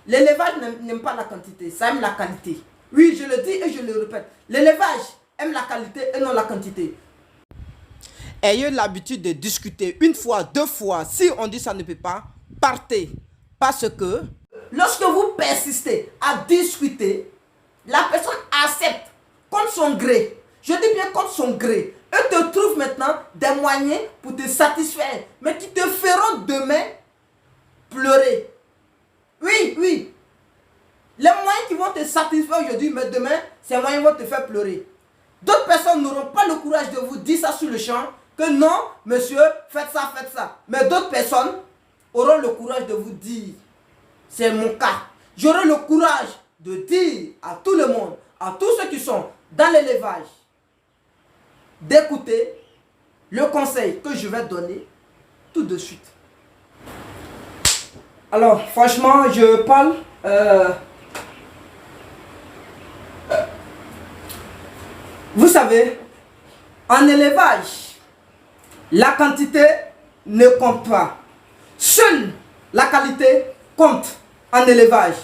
L'élevage n'aime pas la quantité, ça aime la qualité. Oui, je le dis et je le répète. L'élevage aime la qualité et non la quantité. Ayez l'habitude de discuter une fois, deux fois. Si on dit ça ne peut pas, partez. Parce que lorsque vous persistez à discuter, la personne accepte contre son gré. Je dis bien contre son gré. Et te trouve maintenant des moyens pour te satisfaire. Mais qui te feront demain pleurer. Oui, oui. Les moyens qui vont te satisfaire aujourd'hui, mais demain, ces moyens vont te faire pleurer. D'autres personnes n'auront pas le courage de vous dire ça sur le champ, que non, monsieur, faites ça, faites ça. Mais d'autres personnes auront le courage de vous dire, c'est mon cas. J'aurai le courage de dire à tout le monde, à tous ceux qui sont dans l'élevage, d'écouter le conseil que je vais donner tout de suite. Alors, franchement, je parle... vous savez, en élevage, la quantité ne compte pas. Seule la qualité compte en élevage.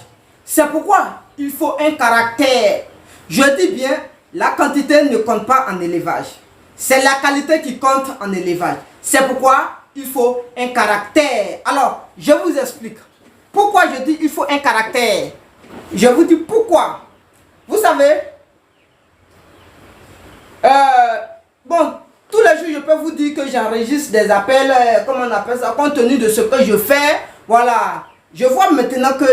C'est pourquoi il faut un caractère. Je dis bien, la quantité ne compte pas en élevage. C'est la qualité qui compte en élevage. C'est pourquoi il faut un caractère. Alors, je vous explique. Pourquoi je dis il faut un caractère? Je vous dis pourquoi. Vous savez, bon, tous les jours, je peux vous dire que j'enregistre des appels, comment on appelle ça, compte tenu de ce que je fais. Voilà. Je vois maintenant que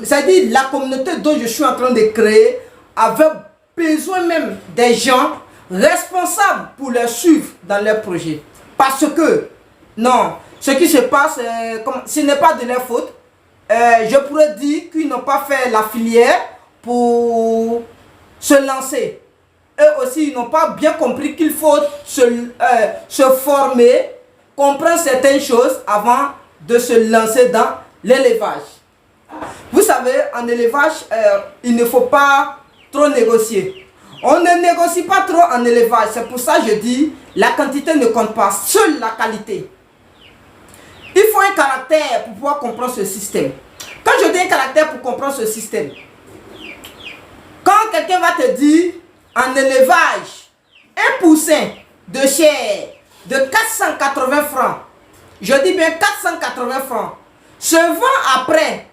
c'est-à-dire la communauté dont je suis en train de créer avait besoin même des gens responsables pour les suivre dans leurs projets. Parce que, non, ce qui se passe, ce n'est pas de leur faute. Je pourrais dire qu'ils n'ont pas fait la filière pour se lancer. Eux aussi, ils n'ont pas bien compris qu'il faut se former, comprendre certaines choses avant de se lancer dans l'élevage. Vous savez, en élevage, il ne faut pas trop négocier. On ne négocie pas trop en élevage. C'est pour ça que je dis, la quantité ne compte pas, seule la qualité. Il faut un caractère pour pouvoir comprendre ce système. Quand je dis un caractère pour comprendre ce système, quand quelqu'un va te dire, en élevage, un poussin de chair de 480 francs, je dis bien 480 francs, se vend après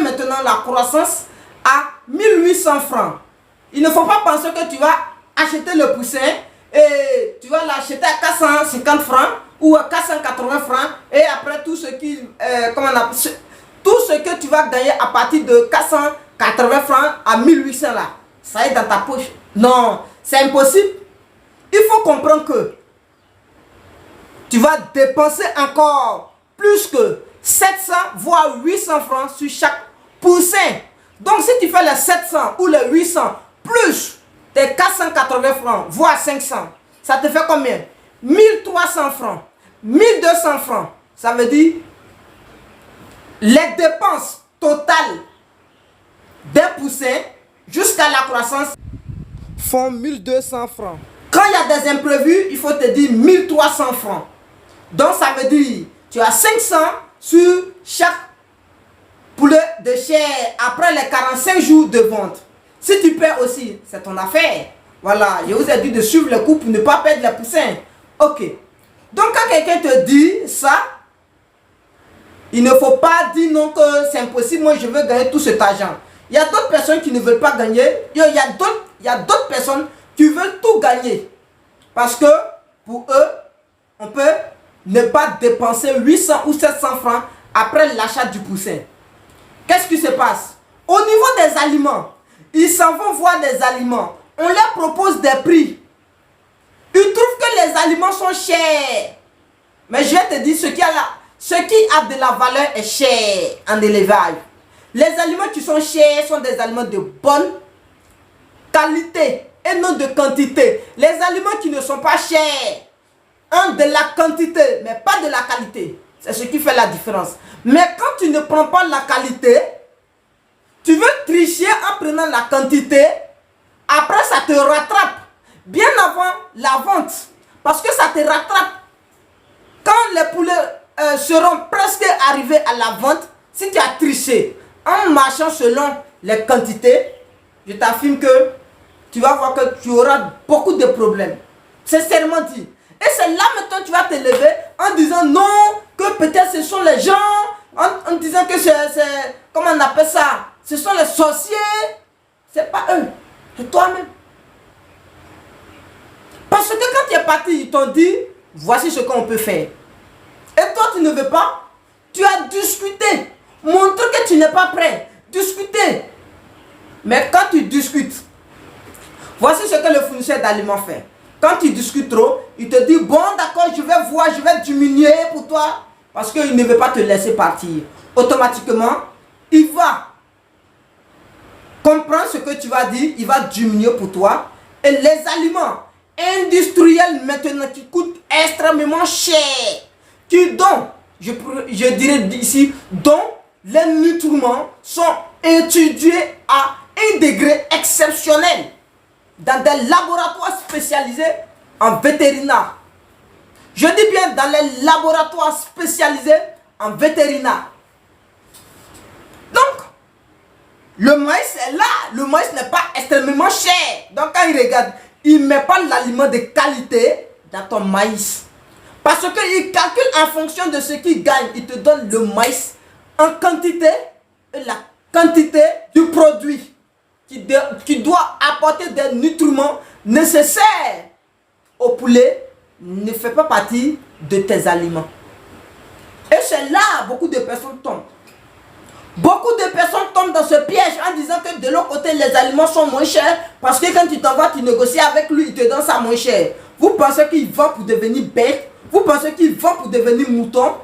maintenant la croissance à 1800 francs. Il ne faut pas penser que tu vas acheter le poussin et tu vas l'acheter à 450 francs ou à 480 francs et après tout ce que tu vas gagner à partir de 480 francs à 1800 là, ça est dans ta poche. Non, c'est impossible. Il faut comprendre que tu vas dépenser encore plus que 700 voire 800 francs sur chaque poussin. Donc si tu fais les 700 ou les 800 plus tes 480 francs voire 500, ça te fait combien? 1300 francs, 1200 francs. Ça veut dire les dépenses totales des poussins jusqu'à la croissance font 1200 francs. Quand il y a des imprévus, il faut te dire 1300 francs. Donc ça veut dire tu as 500 sur chaque poulet de chair après les 45 jours de vente. Si tu perds aussi, c'est ton affaire. Voilà, je vous ai dit de suivre le coup pour ne pas perdre les poussins. Ok. Donc quand quelqu'un te dit ça, il ne faut pas dire non que c'est impossible, moi je veux gagner tout cet argent. Il y a d'autres personnes qui ne veulent pas gagner. Il y a d'autres personnes qui veulent tout gagner. Parce que pour eux, on peut ne pas dépenser 800 ou 700 francs après l'achat du poussin. Qu'est-ce qui se passe? Au niveau des aliments, ils s'en vont voir des aliments. On leur propose des prix. Ils trouvent que les aliments sont chers. Mais je vais te dire, ce qui a de la valeur est cher en élevage. Les aliments qui sont chers sont des aliments de bonne qualité et non de quantité. Les aliments qui ne sont pas chers ont de la quantité, mais pas de la qualité. C'est ce qui fait la différence. Mais quand tu ne prends pas la qualité, tu veux tricher en prenant la quantité, après ça te rattrape bien avant la vente. Parce que ça te rattrape. Quand les poulets seront presque arrivés à la vente, si tu as triché, en marchant selon les quantités, je t'affirme que tu vas voir que tu auras beaucoup de problèmes. Sincèrement dit. Et c'est là maintenant que tu vas te lever en disant non, que peut-être ce sont les gens, en disant que c'est, comment on appelle ça, ce sont les sorciers. C'est pas eux, c'est toi-même. Parce que quand tu es parti, ils t'ont dit, voici ce qu'on peut faire. Et toi, tu ne veux pas. Tu as discuté. Montre que tu n'es pas prêt. Discuter. Mais quand tu discutes, voici ce que le fournisseur d'aliments fait. Quand tu discutes trop, il te dit, bon d'accord, je vais voir, je vais diminuer pour toi. Parce qu'il ne veut pas te laisser partir. Automatiquement, il va comprendre ce que tu vas dire, il va diminuer pour toi. Et les aliments industriels maintenant qui coûtent extrêmement cher, qui dont, je dirais ici, dont les nutriments sont étudiés à un degré exceptionnel dans des laboratoires spécialisés en vétérinaire. Je dis bien dans les laboratoires spécialisés en vétérinaire. Donc, le maïs est là, le maïs n'est pas extrêmement cher. Donc quand il regarde, il ne met pas l'aliment de qualité dans ton maïs. Parce qu'il calcule en fonction de ce qu'il gagne. Il te donne le maïs en quantité et la quantité du produit qui doit apporter des nutriments nécessaires au poulet ne fait pas partie de tes aliments. Et c'est là beaucoup de personnes tombent. Beaucoup de personnes tombent dans ce piège en disant que de l'autre côté les aliments sont moins chers parce que quand tu t'en vas, tu négocies avec lui, il te donne ça moins cher. Vous pensez qu'il vend pour devenir bête? Vous pensez qu'il vend pour devenir mouton?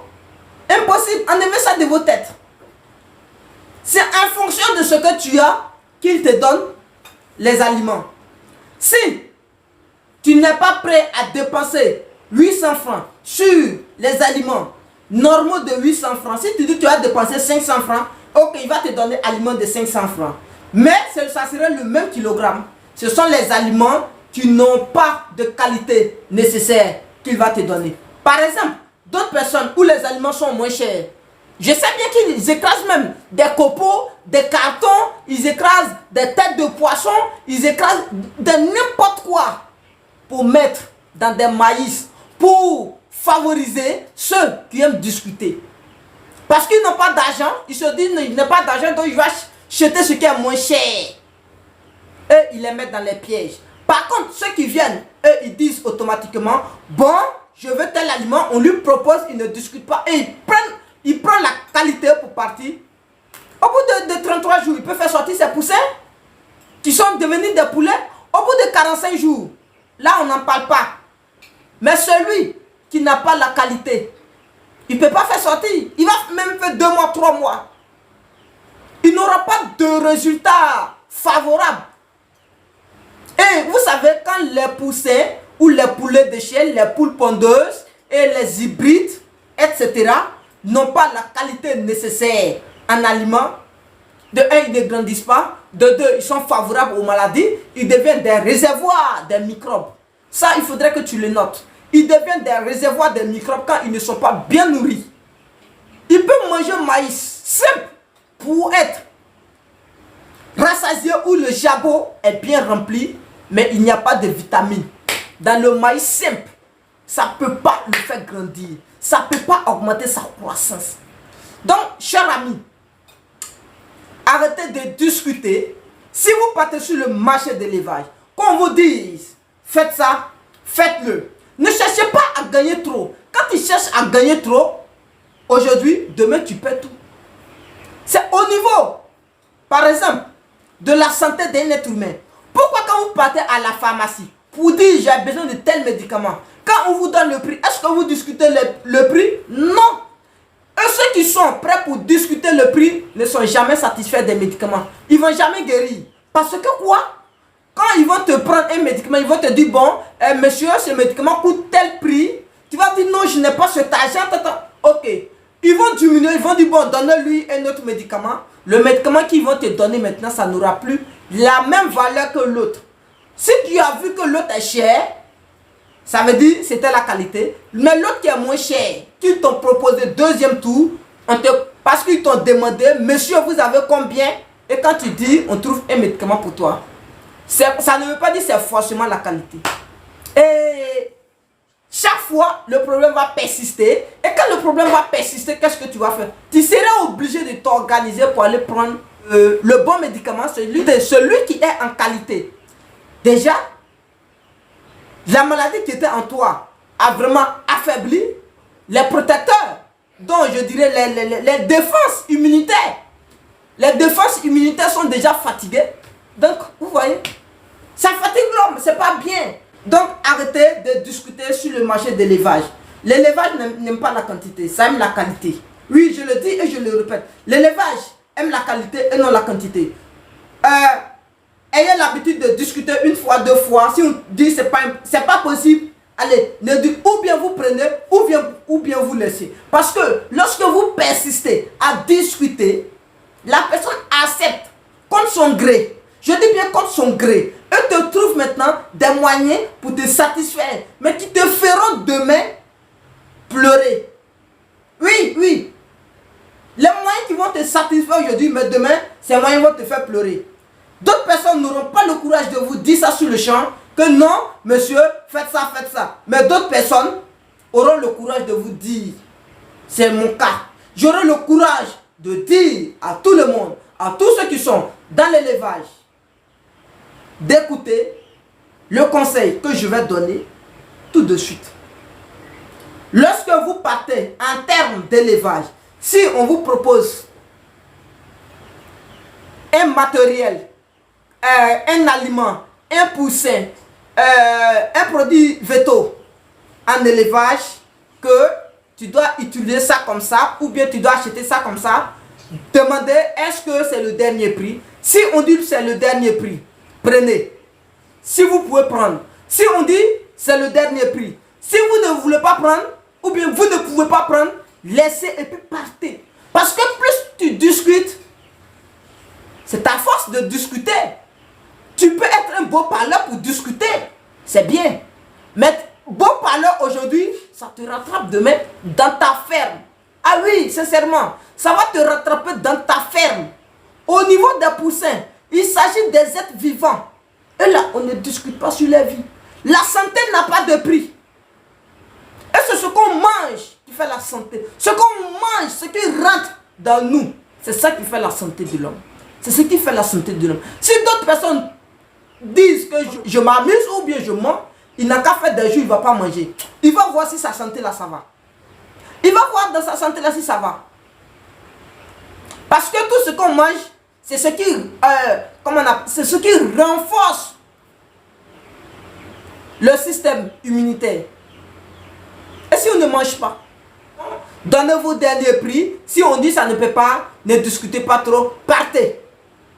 Impossible, enlevez ça de vos têtes. C'est en fonction de ce que tu as qu'il te donne les aliments. Si tu n'es pas prêt à dépenser 800 francs sur les aliments normaux de 800 francs, si tu dis que tu vas dépenser 500 francs, ok, il va te donner aliments de 500 francs. Mais ça serait le même kilogramme. Ce sont les aliments qui n'ont pas de qualité nécessaire qu'il va te donner. Par exemple, d'autres personnes où les aliments sont moins chers, je sais bien qu'ils écrasent même des copeaux, des cartons, ils écrasent des têtes de poisson, ils écrasent de n'importe quoi pour mettre dans des maïs, pour favoriser ceux qui aiment discuter. Parce qu'ils n'ont pas d'argent, ils se disent il n'a pas d'argent, donc il va acheter ce qui est moins cher. Eux, ils les mettent dans les pièges. Par contre, ceux qui viennent, eux, ils disent automatiquement, bon, je veux tel aliment, on lui propose, il ne discute pas, et il prend la qualité pour partir. Au bout de 33 jours, il peut faire sortir ses poussins, qui sont devenus des poulets. Au bout de 45 jours, là, on n'en parle pas. Mais celui qui n'a pas la qualité, il ne peut pas faire sortir. Il va même faire 2 mois, 3 mois. Il n'aura pas de résultat favorable. Et vous savez, quand les poussins ou les poulets de chien, les poules pondeuses et les hybrides, etc., n'ont pas la qualité nécessaire en aliments, de 1, ils ne grandissent pas, de 2, ils sont favorables aux maladies, ils deviennent des réservoirs des microbes. Ça, il faudrait que tu le notes. Ils deviennent des réservoirs des microbes quand ils ne sont pas bien nourris. Ils peuvent manger maïs simple pour être rassasié où le jabot est bien rempli, mais il n'y a pas de vitamines. Dans le maïs simple, ça ne peut pas le faire grandir. Ça ne peut pas augmenter sa croissance. Donc, chers amis, arrêtez de discuter. Si vous partez sur le marché de l'élevage, qu'on vous dise, faites ça, faites-le. Ne cherchez pas à gagner trop. Quand tu cherches à gagner trop, aujourd'hui, demain, tu perds tout. C'est au niveau, par exemple, de la santé d'un être humain. Pourquoi quand vous partez à la pharmacie, pour dire j'ai besoin de tel médicament, quand on vous donne le prix, est-ce que vous discutez le prix? Non. Et ceux qui sont prêts pour discuter le prix ne sont jamais satisfaits des médicaments. Ils ne vont jamais guérir. Parce que quoi? Quand ils vont te prendre un médicament, ils vont te dire, bon, monsieur, ce médicament coûte tel prix. Tu vas dire, non, je n'ai pas cet argent. Ok. Ils vont diminuer, ils vont dire, bon, donnez-lui un autre médicament. Le médicament qu'ils vont te donner maintenant, ça n'aura plus la même valeur que l'autre. Si tu as vu que l'autre est cher, ça veut dire c'était la qualité. Mais l'autre qui est moins cher, qu'ils t'ont proposé deuxième tour, on te Parce qu'ils t'ont demandé, monsieur, vous avez combien? Et quand tu dis, on trouve un médicament pour toi, ça ne veut pas dire que c'est forcément la qualité. Et chaque fois, le problème va persister. Et quand le problème va persister, qu'est-ce que tu vas faire? Tu seras obligé de t'organiser pour aller prendre le bon médicament, celui qui est en qualité. Déjà, la maladie qui était en toi a vraiment affaibli les protecteurs. Donc, je dirais les défenses immunitaires. Les défenses immunitaires sont déjà fatiguées. Donc, vous voyez, ça fatigue l'homme, c'est pas bien. Donc, arrêtez de discuter sur le marché de l'élevage. L'élevage n'aime pas la quantité, ça aime la qualité. Oui, je le dis et je le répète. L'élevage aime la qualité et non la quantité. Ayez l'habitude de discuter une fois, deux fois. Si on dit c'est pas possible, allez, ou bien vous prenez, ou bien vous laissez. Parce que lorsque vous persistez à discuter, la personne accepte contre son gré. Je dis bien contre son gré. Eux te trouvent maintenant des moyens pour te satisfaire, mais qui te feront demain pleurer. Oui, oui. Les moyens qui vont te satisfaire aujourd'hui, mais demain, ces moyens vont te faire pleurer. D'autres personnes n'auront pas le courage de vous dire ça sur le champ, que non, monsieur, faites ça, faites ça. Mais d'autres personnes auront le courage de vous dire, c'est mon cas. J'aurai le courage de dire à tout le monde, à tous ceux qui sont dans l'élevage, d'écouter le conseil que je vais donner tout de suite. Lorsque vous partez en termes d'élevage, si on vous propose un matériel, un aliment, un poussin, un produit veto en élevage, que tu dois utiliser ça comme ça, ou bien tu dois acheter ça comme ça, demandez est-ce que c'est le dernier prix. Si on dit que c'est le dernier prix, prenez. Si vous pouvez prendre. Si on dit c'est le dernier prix, si vous ne voulez pas prendre, ou bien vous ne pouvez pas prendre, laissez et puis partez. Parce que plus tu discutes, c'est ta force de discuter. Tu peux être un beau parleur pour discuter. C'est bien. Mais beau parleur aujourd'hui, ça te rattrape demain dans ta ferme. Ah oui, sincèrement, ça va te rattraper dans ta ferme. Au niveau des poussins, il s'agit des êtres vivants. Et là, on ne discute pas sur la vie. La santé n'a pas de prix. Et c'est ce qu'on mange qui fait la santé. Ce qu'on mange, ce qui rentre dans nous, c'est ça qui fait la santé de l'homme. C'est ce qui fait la santé de l'homme. Si d'autres personnes disent que je m'amuse ou bien je mens, il n'a qu'à faire des jours, il ne va pas manger. Il va voir si sa santé là, ça va. Il va voir dans sa santé là si ça va. Parce que tout ce qu'on mange, c'est ce ce qui renforce le système immunitaire. Et si on ne mange pas, donnez vos derniers prix. Si on dit ça ne peut pas, ne discutez pas trop, partez.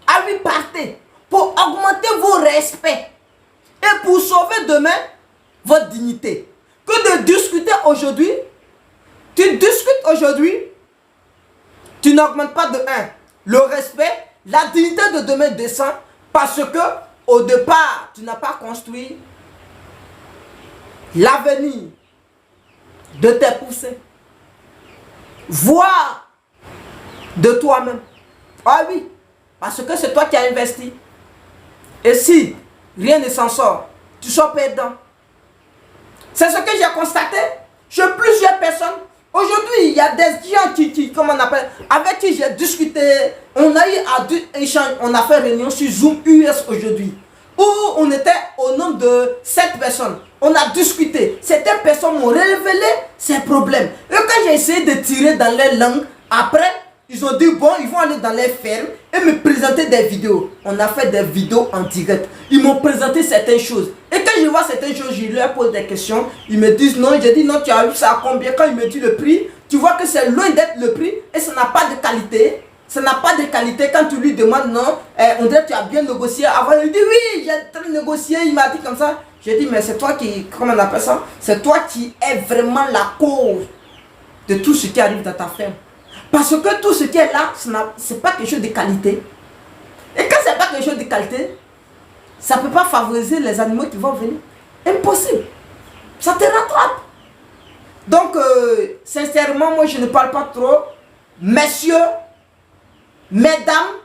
Ah oui, partez. Pour augmenter vos respects. Et pour sauver demain votre dignité. Que de discuter aujourd'hui. Tu discutes aujourd'hui. Tu n'augmentes pas de 1. Le respect, la dignité de demain descend. Parce que au départ, tu n'as pas construit l'avenir de tes poussins. Voire de toi-même. Ah oui, parce que c'est toi qui as investi. Et si rien ne s'en sort, tu sors perdant. C'est ce que j'ai constaté chez plusieurs personnes. Aujourd'hui, il y a des gens comment on appelle, avec qui j'ai discuté. On a eu à échange, on a fait réunion sur Zoom US aujourd'hui. Où on était au nombre de 7 personnes. On a discuté. Certaines personnes m'ont révélé ces problèmes. Et quand j'ai essayé de tirer dans leur langue, après, ils ont dit bon, ils vont aller dans les fermes et me présenter des vidéos. On a fait des vidéos en direct. Ils m'ont présenté certaines choses. Et quand je vois certaines choses, je leur pose des questions. Ils me disent non. J'ai dit non, tu as vu ça à combien? Quand ils me disent le prix, tu vois que c'est loin d'être le prix et ça n'a pas de qualité. Ça n'a pas de qualité. Quand tu lui demandes non, on dirait que tu as bien négocié. Avant, il dit oui, j'ai très négocié. Il m'a dit comme ça. J'ai dit mais c'est toi qui, comment on appelle ça? C'est toi qui es vraiment la cause de tout ce qui arrive dans ta ferme. Parce que tout ce qui est là, ce n'est pas quelque chose de qualité. Et quand ce n'est pas quelque chose de qualité, ça ne peut pas favoriser les animaux qui vont venir. Impossible. Ça te rattrape. Donc, sincèrement, moi je ne parle pas trop. messieurs, mesdames,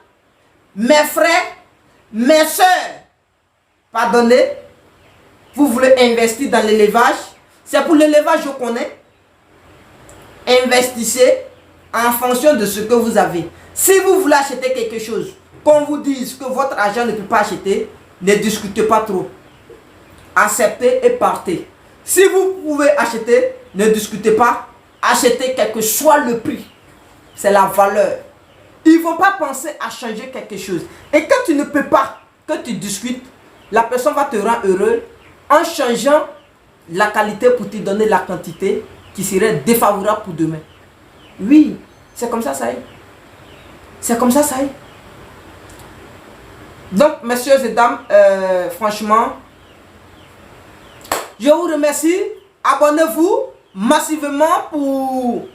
mes frères, mes soeurs, pardonnez, vous voulez investir dans l'élevage, c'est pour l'élevage je connais. Investissez en fonction de ce que vous avez. Si vous voulez acheter quelque chose, qu'on vous dise que votre argent ne peut pas acheter, ne discutez pas trop. Acceptez et partez. Si vous pouvez acheter, ne discutez pas. Achetez quel que soit le prix. C'est la valeur. Ils ne vont pas penser à changer quelque chose. Et quand tu ne peux pas, que tu discutes, la personne va te rendre heureux en changeant la qualité pour te donner la quantité qui serait défavorable pour demain. Oui, c'est comme ça, ça est. C'est comme ça, ça est. Donc, messieurs et dames, franchement, je vous remercie. Abonnez-vous massivement pour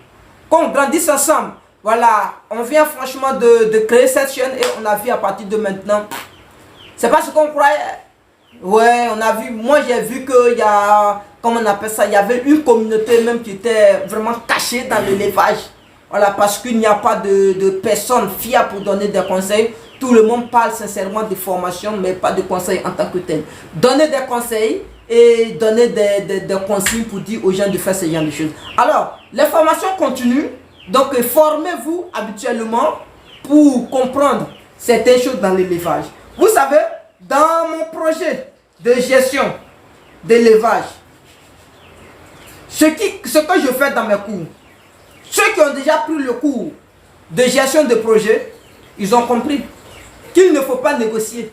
qu'on grandisse ensemble. Voilà, on vient franchement de créer cette chaîne et on a vu à partir de maintenant. C'est pas ce qu'on croyait. Ouais, on a vu, moi j'ai vu qu'il y a, comment on appelle ça, il y avait une communauté même qui était vraiment cachée dans l'élevage. Voilà, parce qu'il n'y a pas de personnes fiables pour donner des conseils. Tout le monde parle sincèrement de formation, mais pas de conseils en tant que tel. Donner des conseils et donner des consignes pour dire aux gens de faire ce genre de choses. Alors, les formations continuent. Donc, formez-vous habituellement pour comprendre certaines choses dans l'élevage. Vous savez, dans mon projet de gestion d'élevage, ce que je fais dans mes cours, ceux qui ont déjà pris le cours de gestion de projet, ils ont compris qu'il ne faut pas négocier.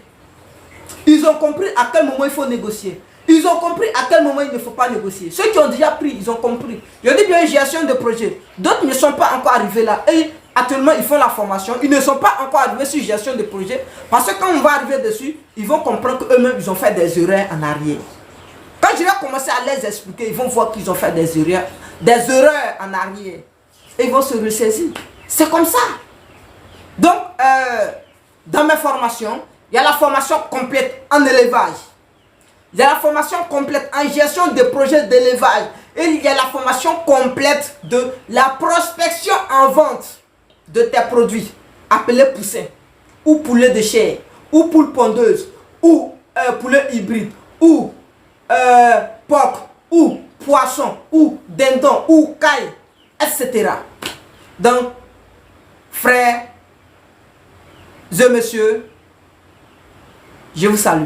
Ils ont compris à quel moment il faut négocier. Ils ont compris à quel moment il ne faut pas négocier. Ceux qui ont déjà pris, ils ont compris. Je dis bien gestion de projet. D'autres ne sont pas encore arrivés là. Et actuellement, ils font la formation. Ils ne sont pas encore arrivés sur gestion de projet. Parce que quand on va arriver dessus, ils vont comprendre qu'eux-mêmes, ils ont fait des erreurs en arrière. Quand je vais commencer à les expliquer, ils vont voir qu'ils ont fait des erreurs en arrière. Et ils vont se ressaisir. C'est comme ça. Donc, dans mes formations, il y a la formation complète en élevage. Il y a la formation complète en gestion de projets d'élevage. Et il y a la formation complète de la prospection en vente de tes produits. Appelés poussins, ou poulet de chair, ou poule pondeuse, ou poulet hybride, ou porc, ou poisson, ou dindon, ou caille, etc. Donc, frères et messieurs, je vous salue.